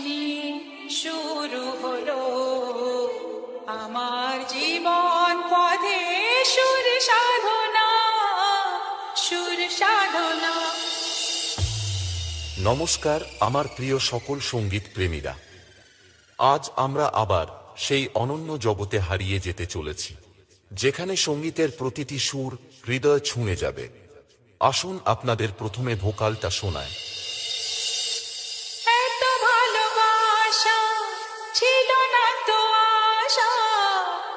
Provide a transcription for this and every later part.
নিয়ে শুরু হলো আমার জীবন পথে সুর সাধনা, সুর সাধনা। নমস্কার আমার প্রিয় সকল সঙ্গীত প্রেমীরা, আজ আমরা আবার সেই অনন্য জগতে হারিয়ে যেতে চলেছি যেখানে সঙ্গীতের প্রতিটি সুর হৃদয় ছুঁয়ে যাবে। আসুন আপনাদের প্রথমে ভোকালটা শোনায়। এত ভালোবাসা ছিল না তো আশা,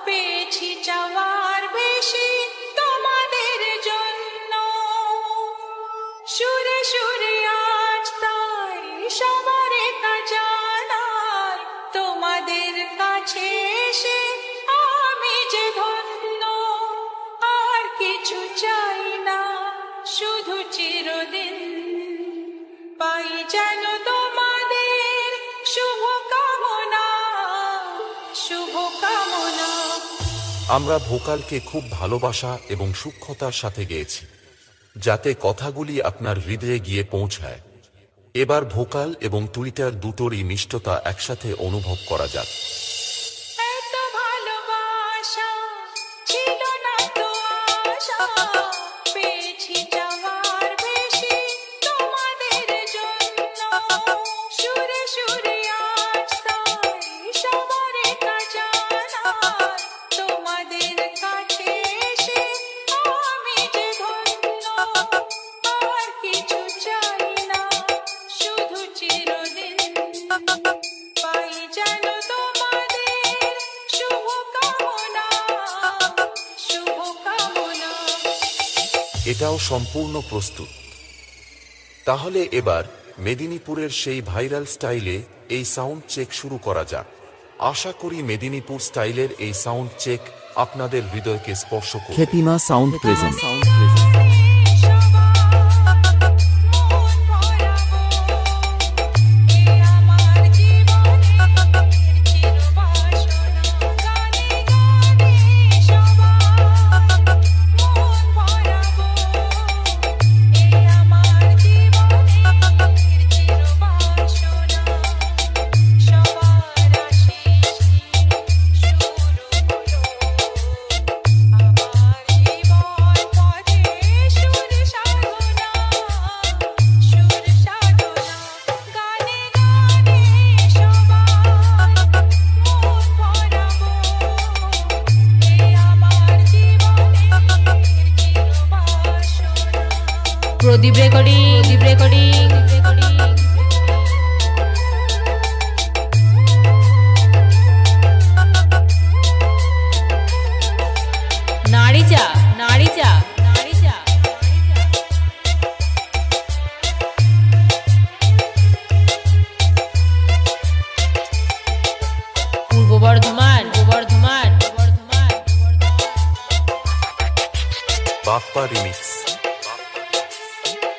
পেয়েছি চাওয়ার বেশি তোমাদের জন্য। সুরে সুরে আজ তাই সবার জানাই, তোমাদের কাছে এসে আমি যে ধন্য। আর কিছু চাই না, শুধু চিরদিন পাই যেন তোমাদের শুভ কামনা, শুভ কামনা। আমরা ভোকালকে খুব ভালোবাসা এবং সূক্ষ্মতার সাথে গেয়েছি যাতে কথাগুলি আপনার হৃদয়ে গিয়ে পৌঁছায়। এবার ভোকাল এবং টুইটার দুটোরই মিষ্টতা একসাথে অনুভব করা যাক। এত ভালোবাসা ছিল না তো আশা, পেয়েছি চাওয়ার বেশি তোমাদের জন্য। সুরে সুরে আজ তাই সবার জানাই, তোমাদের কাছে এসে আমি যে ধন্য। আর কিছু চাই না, শুধু চিরদিন পাই যেন তোমাদের শুভ কামনা, শুভ কামনা। এটাও সম্পূর্ণ প্রস্তুত। তাহলে এবার মেদিনীপুরের সেই ভাইরাল স্টাইলে এই সাউন্ড চেক শুরু করা যাক। আশা করি মেদিনীপুর স্টাইলের এই সাউন্ড চেক আপনাদের হৃদয়কে স্পর্শ করবে। খেতিমা সাউন্ড প্রেজেন্ট। প্রদীপ রেকর্ডিং, প্রদীপ রেকর্ডিং। নাড়িচা, নাড়িচা, নাড়িচা। পূর্ব বর্ধমান, পূর্ব বর্ধমান, বর্ধমান। বাপ্পা রিমিক্স,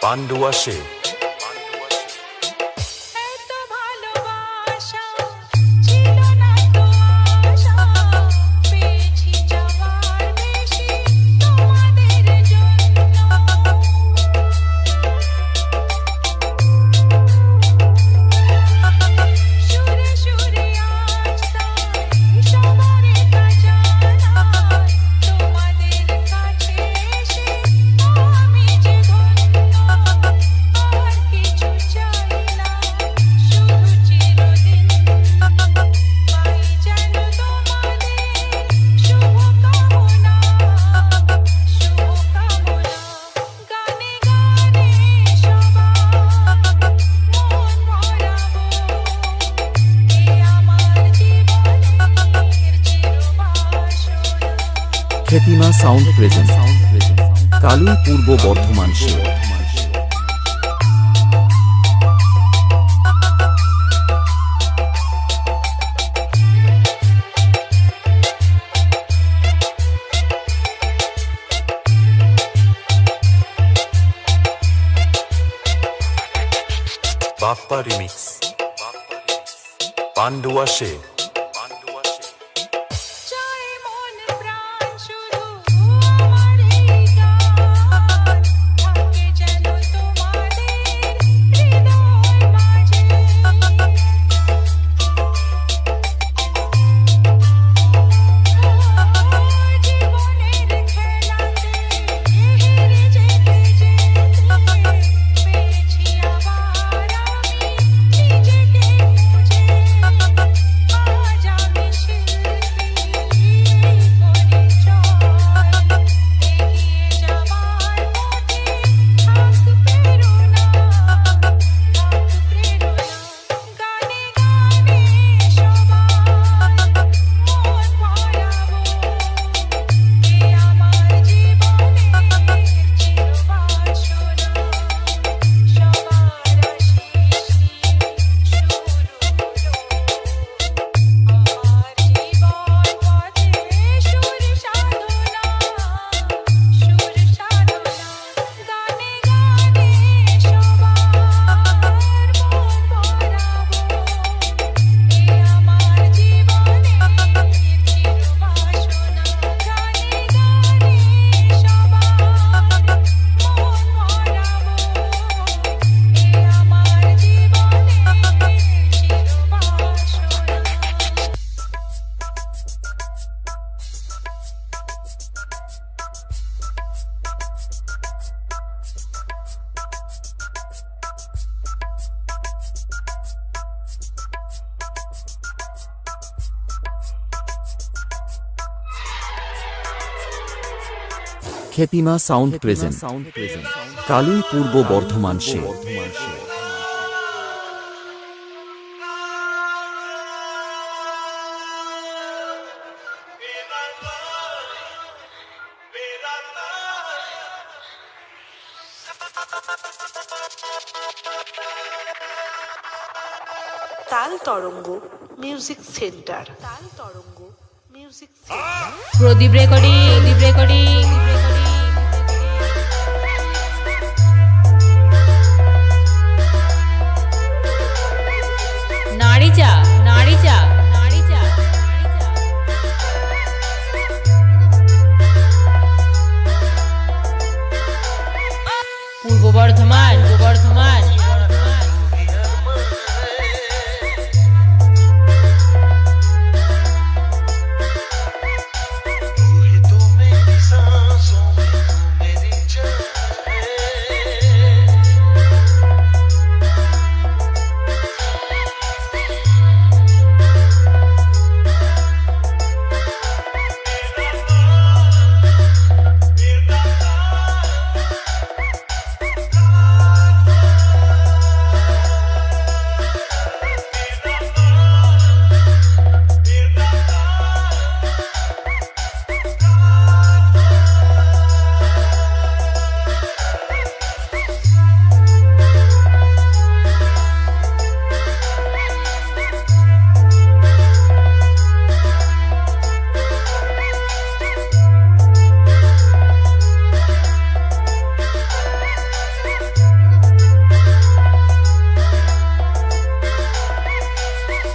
পান্ডুয়া সে। এত ভালোবাসা ছিল না তো আশা, পেয়েছি চাওয়ার বেশি তোমাদের জন্য। সুরে সুরে আজ তাই সবার জানাই, তোমাদের কাছে এসে আমি যে ধন্য। আর কিছু চাই না, শুধু চিরদিন পাই যেন তোমাদের শুভ কামনা, শুভ কামনা। গানে গানে সবার মন ভরাবো, এ আমার জীবনের চিরবাসনা। খেতিমা সাউন্ড প্রেজেন্ট। কালুই, পূর্ব বর্ধমান সে। বাপ্পা রিমিক্স, পান্ডুয়া সে। চাই মন প্রাণ শুধু আমার এই গান, থাকে যেন তোমাদের হৃদয় মাঝে। খেতিমা সাউন্ড প্রেজেন্ট কালুই পূর্ব বর্ধমান সে তাল তরঙ্গ মিউজিক সেন্টার। তাল তরঙ্গ মিউজিক সেন্টার। প্রদীপ রেকর্ডিং, প্রদীপ রেকর্ডিং। নাড়িচা, নাড়িচা, নাড়িচা, পূর্ব বর্ধমান, পূর্ব বর্ধমান।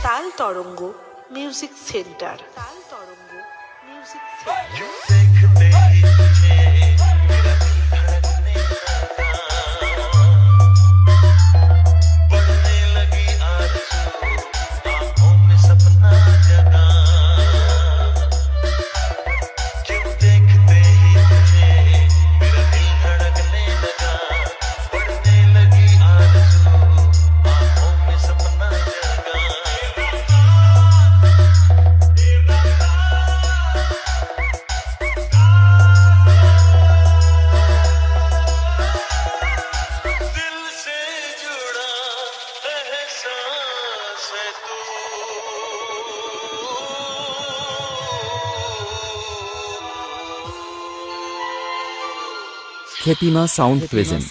তাল তরঙ্গ মিউজিক সেন্টার। তাল তরঙ্গ মিউজিক সেন্টার। देखते ही तुझे मेरा दिल धड़कने लगा, बढ़ने लगी आरज़ू, आँखों में सपना जगा। क्यों देखते ही तुझे मेरा दिल धड़कने लगा, बढ़ने लगी आरज़ू, आँखों में सपना जगा। दिल से जुड़ा एहसास है तू, খেতিমা সাউন্ড প্রেজেন্ট